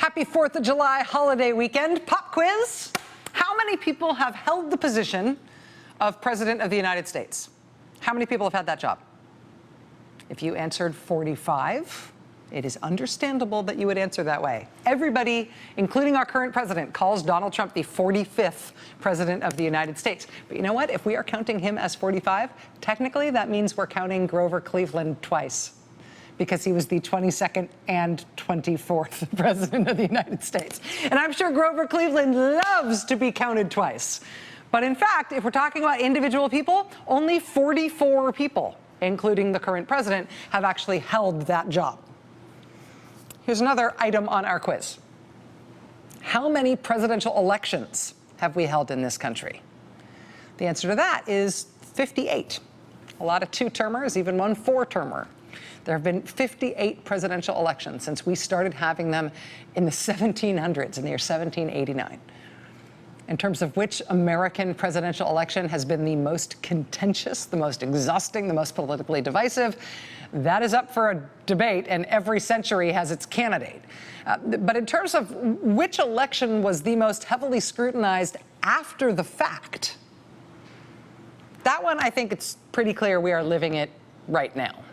Happy 4th of July holiday weekend. Pop quiz. How many people have held the position of President of the United States? How many people have had that job? If you answered 45, it is understandable that you would answer that way. Everybody, including our current president, calls Donald Trump the 45th president of the United States. But you know what? If we are counting him as 45, technically that means we're counting Grover Cleveland twice, because he was the 22nd and 24th president of the United States. And I'm sure Grover Cleveland loves to be counted twice. But in fact, if we're talking about individual people, only 44 people, including the current president, have actually held that job. Here's another item on our quiz. How many presidential elections have we held in this country? The answer to that is 58. A lot of two-termers, even one four-termer. There have been 58 presidential elections since we started having them in the 1700s, in the year 1789. In terms of which American presidential election has been the most contentious, the most exhausting, the most politically divisive, that is up for a debate, and every century has its candidate. But in terms of which election was the most heavily scrutinized after the fact, that one, I think it's pretty clear we are living it right now.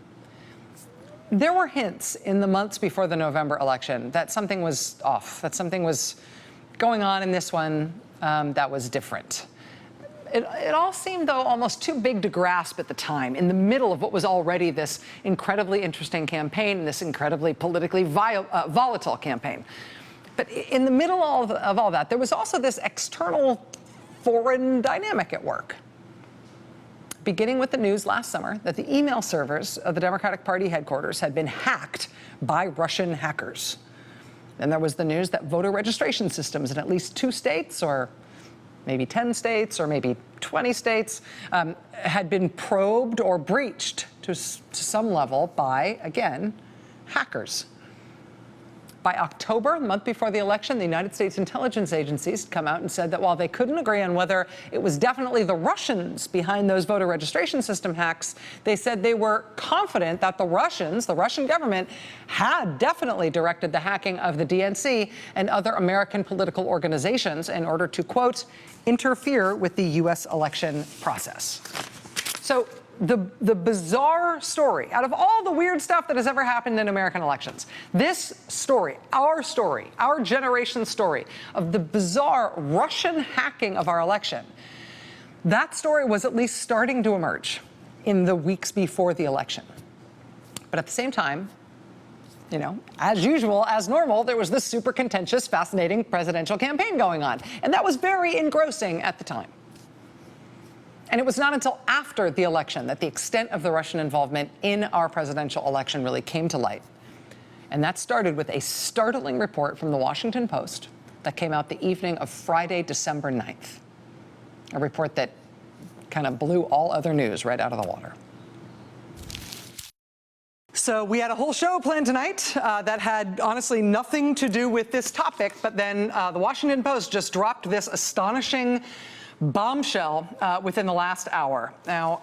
There were hints in the months before the November election that something was off, that something was going on in this one that was different. It all seemed, though, almost too big to grasp at the time, in the middle of what was already this incredibly interesting campaign, this incredibly politically volatile campaign. But in the middle of all that, there was also this external foreign dynamic at work. Beginning with the news last summer that the email servers of the Democratic Party headquarters had been hacked by Russian hackers. Then there was the news that voter registration systems in at least 2 states, or maybe 10 states, or maybe 20 states, had been probed or breached to some level by, again, hackers. By October, the month before the election, the United States intelligence agencies come out and said that while they couldn't agree on whether it was definitely the Russians behind those voter registration system hacks, they said they were confident that the Russians, the Russian government, had definitely directed the hacking of the DNC and other American political organizations in order to, quote, interfere with the U.S. election process. So the bizarre story, out of all the weird stuff that has ever happened in American elections, this story, our generation's story of the bizarre Russian hacking of our election, that story was at least starting to emerge in the weeks before the election. But at the same time, you know, as usual, as normal, there was this super contentious, fascinating presidential campaign going on. And that was very engrossing at the time. And it was not until after the election that the extent of the Russian involvement in our presidential election really came to light. And that started with a startling report from the Washington Post that came out the evening of Friday, December 9th. A report that kind of blew all other news right out of the water. So we had a whole show planned tonight that had honestly nothing to do with this topic, but then the Washington Post just dropped this astonishing bombshell within the last hour. Now,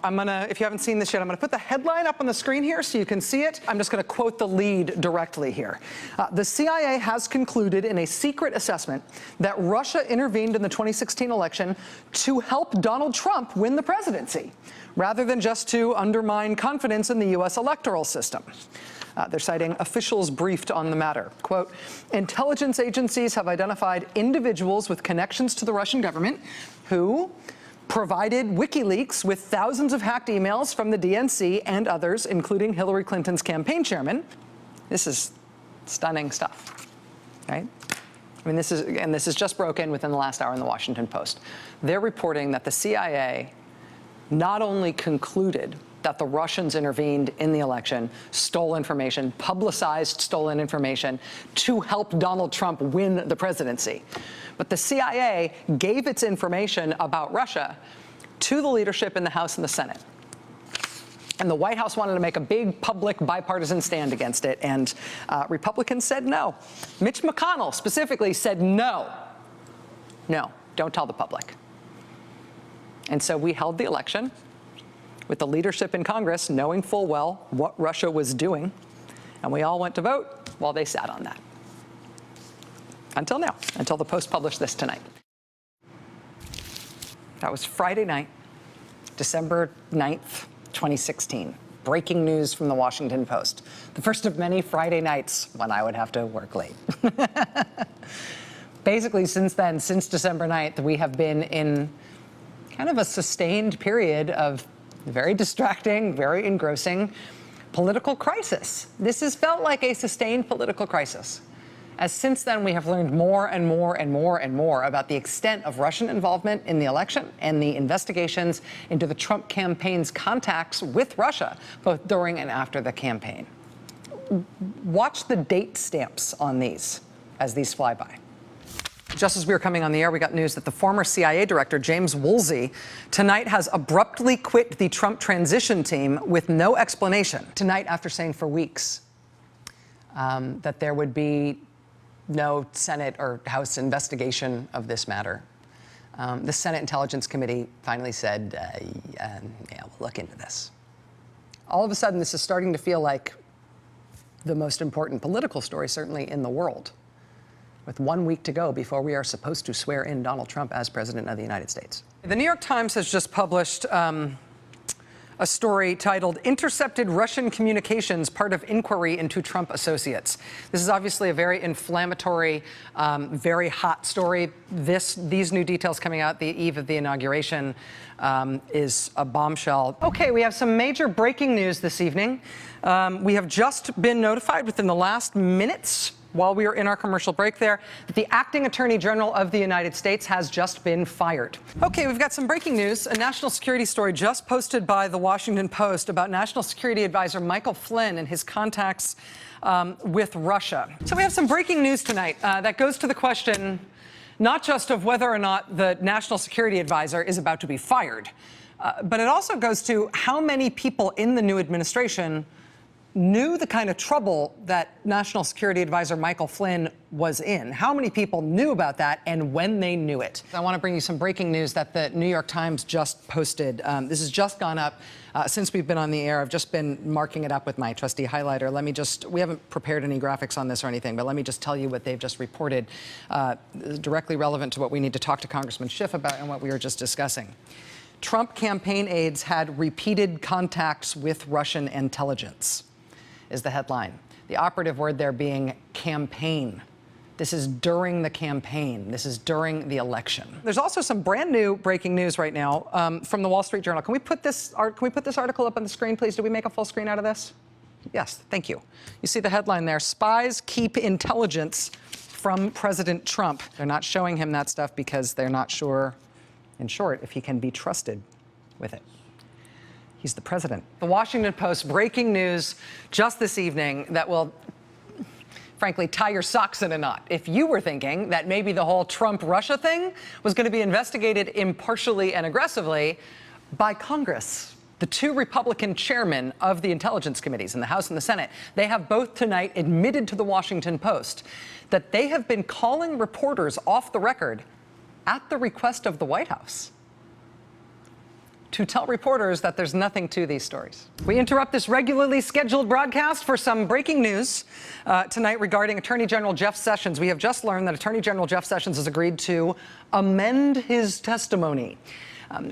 if you haven't seen this yet, I'm gonna put the headline up on the screen here so you can see it. I'm just gonna quote the lead directly here. The CIA has concluded in a secret assessment that Russia intervened in the 2016 election to help Donald Trump win the presidency, rather than just to undermine confidence in the U.S. electoral system. They're citing officials briefed on the matter. Quote, intelligence agencies have identified individuals with connections to the Russian government who provided WikiLeaks with thousands of hacked emails from the DNC and others, including Hillary Clinton's campaign chairman. This is stunning stuff, right? I mean, this is just broken within the last hour in the Washington Post. They're reporting that the CIA not only concluded that the Russians intervened in the election, stole information, publicized stolen information to help Donald Trump win the presidency, but the CIA gave its information about Russia to the leadership in the House and the Senate. And the White House wanted to make a big public bipartisan stand against it, and Republicans said no. Mitch McConnell specifically said no. No, don't tell the public. And so we held the election with the leadership in Congress knowing full well what Russia was doing, and we all went to vote while they sat on that. Until now, until the Post published this tonight. That was Friday night, December 9th, 2016. Breaking news from the Washington Post. The first of many Friday nights when I would have to work late. Basically, since then, since December 9th, we have been in kind of a sustained period of very distracting, very engrossing political crisis. This has felt like a sustained political crisis, as since then we have learned more and more and more and more about the extent of Russian involvement in the election and the investigations into the Trump campaign's contacts with Russia, both during and after the campaign. Watch the date stamps on these as these fly by. Just as we were coming on the air, we got news that the former CIA director, James Woolsey, tonight has abruptly quit the Trump transition team with no explanation. Tonight, after saying for weeks that there would be no Senate or House investigation of this matter, the Senate Intelligence Committee finally said, yeah, we'll look into this. All of a sudden, this is starting to feel like the most important political story, certainly in the world, with 1 week to go before we are supposed to swear in Donald Trump as President of the United States. The New York Times has just published a story titled "Intercepted Russian Communications, Part of Inquiry into Trump Associates." This is obviously a very inflammatory, very hot story. These new details coming out the eve of the inauguration is a bombshell. Okay, we have some major breaking news this evening. We have just been notified within the last minutes, while we were in our commercial break there, that the acting attorney general of the United States has just been fired. Okay, we've got some breaking news. A national security story just posted by the Washington Post about National Security Advisor Michael Flynn and his contacts with Russia. So we have some breaking news tonight that goes to the question not just of whether or not the National Security Advisor is about to be fired, but it also goes to how many people in the new administration knew the kind of trouble that National Security Advisor Michael Flynn was in. How many people knew about that and when they knew it? I want to bring you some breaking news that the New York Times just posted. This has just gone up since we've been on the air. I've just been marking it up with my trusty highlighter. We haven't prepared any graphics on this or anything, but let me just tell you what they've just reported, directly relevant to what we need to talk to Congressman Schiff about and what we were just discussing. Trump campaign aides had repeated contacts with Russian intelligence, is the headline. The operative word there being campaign. This is during the campaign. This is during the election. There's also some brand new breaking news right now from the Wall Street Journal. Can we put this article up on the screen, please? Did we make a full screen out of this? Yes, thank you. You see the headline there, "Spies Keep Intelligence from President Trump." They're not showing him that stuff because they're not sure, in short, if he can be trusted with it. He's the president. The Washington Post breaking news just this evening that will, frankly, tie your socks in a knot. If you were thinking that maybe the whole Trump-Russia thing was going to be investigated impartially and aggressively by Congress, the two Republican chairmen of the intelligence committees in the House and the Senate, they have both tonight admitted to the Washington Post that they have been calling reporters off the record at the request of the White House to tell reporters that there's nothing to these stories. We interrupt this regularly scheduled broadcast for some breaking news tonight regarding Attorney General Jeff Sessions. We have just learned that Attorney General Jeff Sessions has agreed to amend his testimony.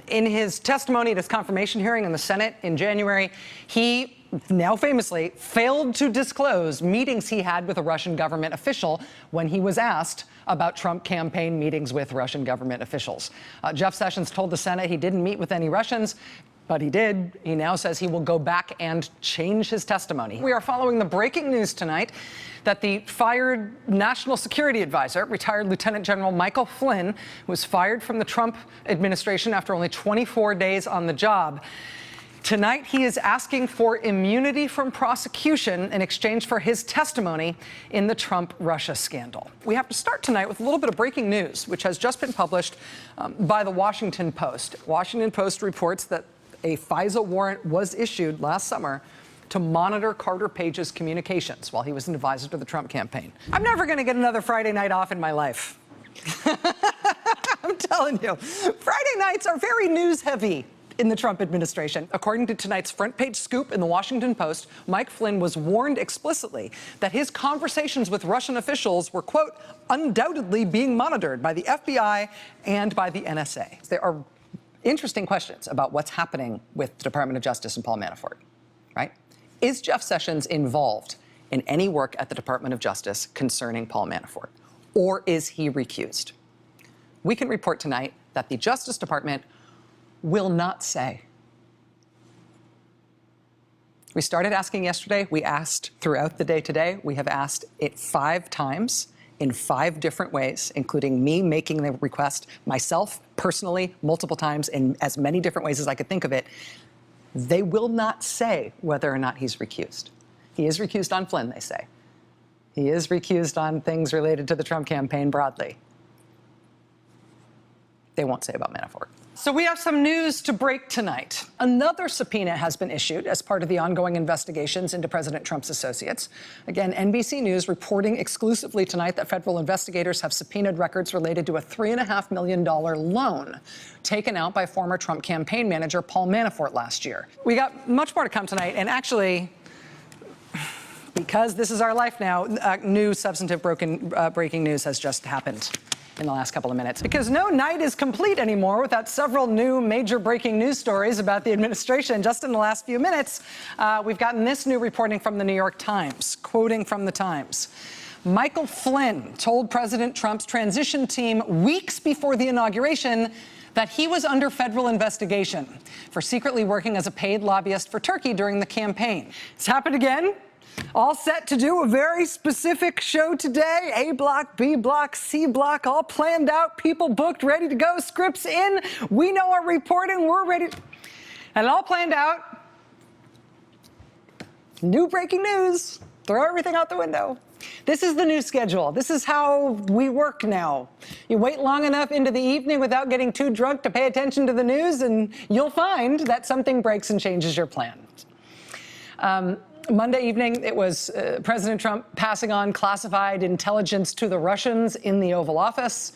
In his testimony at his confirmation hearing in the Senate in January, he now famously failed to disclose meetings he had with a Russian government official when he was asked about Trump campaign meetings with Russian government officials. Jeff Sessions told the Senate he didn't meet with any Russians, but he did. He now says he will go back and change his testimony. We are following the breaking news tonight that the fired National Security Advisor, retired Lieutenant General Michael Flynn, was fired from the Trump administration after only 24 days on the job. Tonight, he is asking for immunity from prosecution in exchange for his testimony in the Trump-Russia scandal. We have to start tonight with a little bit of breaking news, which has just been published by the Washington Post. Washington Post reports that a FISA warrant was issued last summer to monitor Carter Page's communications while he was an advisor to the Trump campaign. I'm never going to get another Friday night off in my life. I'm telling you, Friday nights are very news-heavy. in the Trump administration. According to tonight's front page scoop in the Washington Post, Mike Flynn was warned explicitly that his conversations with Russian officials were, quote, undoubtedly being monitored by the FBI and by the NSA. There are interesting questions about what's happening with the Department of Justice and Paul Manafort, right? Is Jeff Sessions involved in any work at the Department of Justice concerning Paul Manafort, or is he recused? We can report tonight that the Justice Department will not say. We started asking yesterday. We asked throughout the day today. We have asked it 5 times in 5 different ways, including me making the request myself personally multiple times in as many different ways as I could think of it. They will not say whether or not he's recused. He is recused on Flynn, they say. He is recused on things related to the Trump campaign broadly. They won't say about Manafort. So we have some news to break tonight. Another subpoena has been issued as part of the ongoing investigations into President Trump's associates. Again, NBC News reporting exclusively tonight that federal investigators have subpoenaed records related to a $3.5 million loan taken out by former Trump campaign manager Paul Manafort last year. We got much more to come tonight, and actually, because this is our life now, new substantive breaking news has just happened in the last couple of minutes. Because no night is complete anymore without several new major breaking news stories about the administration. Just in the last few minutes, we've gotten this new reporting from the New York Times, quoting from the Times. Michael Flynn told President Trump's transition team weeks before the inauguration that he was under federal investigation for secretly working as a paid lobbyist for Turkey during the campaign. It's happened again. All set to do a very specific show today. A block, B block, C block, all planned out, people booked, ready to go, scripts in. We know our reporting, we're ready. And all planned out. New breaking news. Throw everything out the window. This is the new schedule. This is how we work now. You wait long enough into the evening without getting too drunk to pay attention to the news, and you'll find that something breaks and changes your plans. Monday evening, it was President Trump passing on classified intelligence to the Russians in the Oval Office.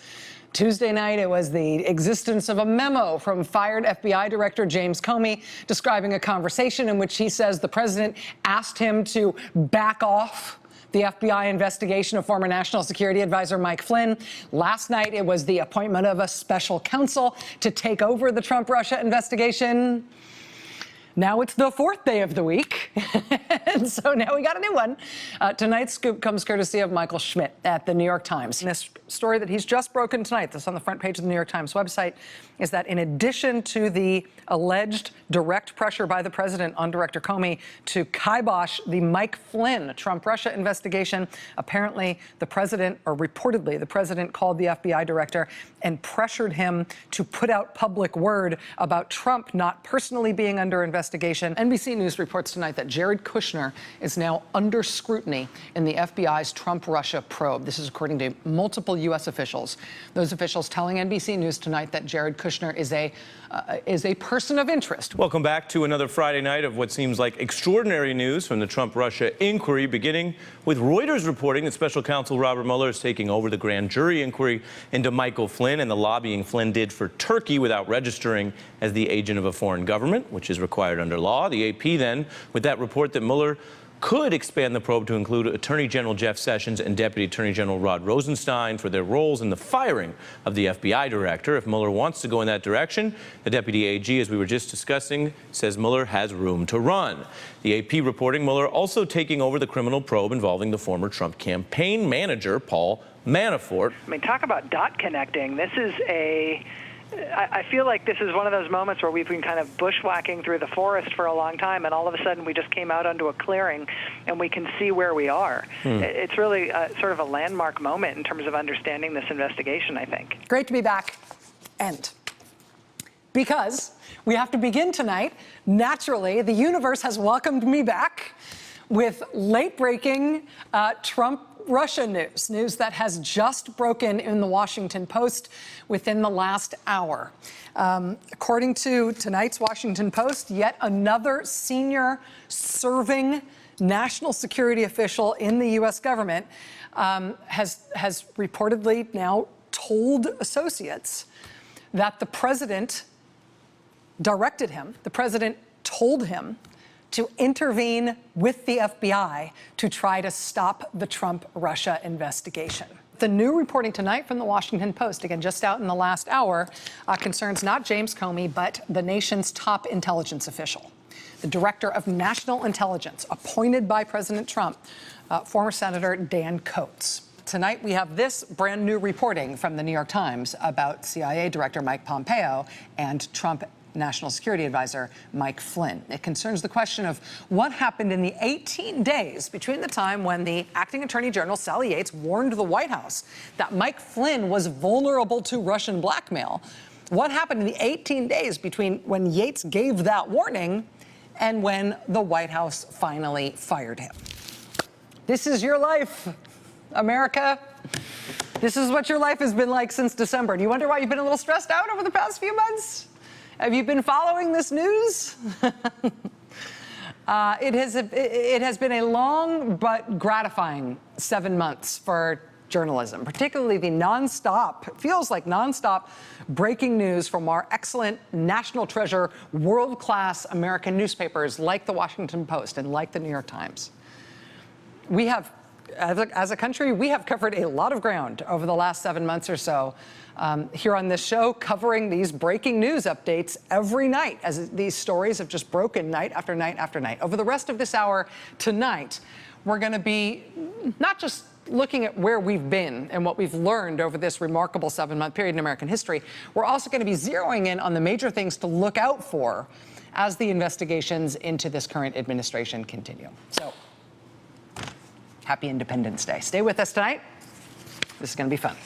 Tuesday night, it was the existence of a memo from fired FBI Director James Comey describing a conversation in which he says the president asked him to back off the FBI investigation of former National Security Advisor Mike Flynn. Last night, it was the appointment of a special counsel to take over the Trump-Russia investigation. Now it's the 4th day of the week, and so now we got a new one. Tonight's scoop comes courtesy of Michael Schmidt at the New York Times. This story that he's just broken tonight, that's on the front page of the New York Times website, is that in addition to the alleged direct pressure by the president on Director Comey to kibosh the Mike Flynn Trump-Russia investigation, apparently the president, or reportedly the president, called the FBI director and pressured him to put out public word about Trump not personally being under investigation. NBC News reports tonight that Jared Kushner is now under scrutiny in the FBI's Trump-Russia probe. This is according to multiple U.S. officials. Those officials telling NBC News tonight that Jared Kushner is a person of interest. Welcome back to another Friday night of what seems like extraordinary news from the Trump-Russia inquiry, beginning with Reuters reporting that Special Counsel Robert Mueller is taking over the grand jury inquiry into Michael Flynn and the lobbying Flynn did for Turkey without registering as the agent of a foreign government, which is required under law. The AP then, with that report that Mueller could expand the probe to include Attorney General Jeff Sessions and Deputy Attorney General Rod Rosenstein for their roles in the firing of the FBI director. If Mueller wants to go in that direction, the Deputy AG, as we were just discussing, says Mueller has room to run. The AP reporting Mueller also taking over the criminal probe involving the former Trump campaign manager, Paul Manafort. I mean, talk about dot connecting. This is I feel like this is one of those moments where we've been kind of bushwhacking through the forest for a long time, and all of a sudden we just came out onto a clearing, and we can see where we are. It's really sort of a landmark moment in terms of understanding this investigation, I think. Great to be back. And because we have to begin tonight, naturally, the universe has welcomed me back with late-breaking Trump-Russia news that has just broken in the Washington Post within the last hour. According to tonight's Washington Post, yet another senior serving national security official in the U.S. government has reportedly now told associates that the president directed him, the president told him to intervene with the FBI to try to stop the Trump-Russia investigation. The new reporting tonight from the Washington Post, again, just out in the last hour, concerns not James Comey, but the nation's top intelligence official, the director of national intelligence, appointed by President Trump, former Senator Dan Coats. Tonight, we have this brand new reporting from the New York Times about CIA Director Mike Pompeo and Trump National Security Advisor Mike Flynn. It concerns the question of what happened in the 18 days between the time when the acting Attorney General Sally Yates warned the White House that Mike Flynn was vulnerable to Russian blackmail. What happened in the 18 days between when Yates gave that warning and when the White House finally fired him? This is your life, America. This is what your life has been like since December. Do you wonder why you've been a little stressed out over the past few months? Have you been following this news? It has been a long but gratifying 7 months for journalism, particularly the nonstop, feels like nonstop breaking news from our excellent national treasure, world-class American newspapers like the Washington Post and like the New York Times. We have, as a country, we have covered a lot of ground over the last 7 months or so here on this show, covering these breaking news updates every night as these stories have just broken night after night after night. Over the rest of this hour tonight, we're going to be not just looking at where we've been and what we've learned over this remarkable 7-month period in American history. We're also going to be zeroing in on the major things to look out for as the investigations into this current administration continue. So, happy Independence Day. Stay with us tonight. This is going to be fun.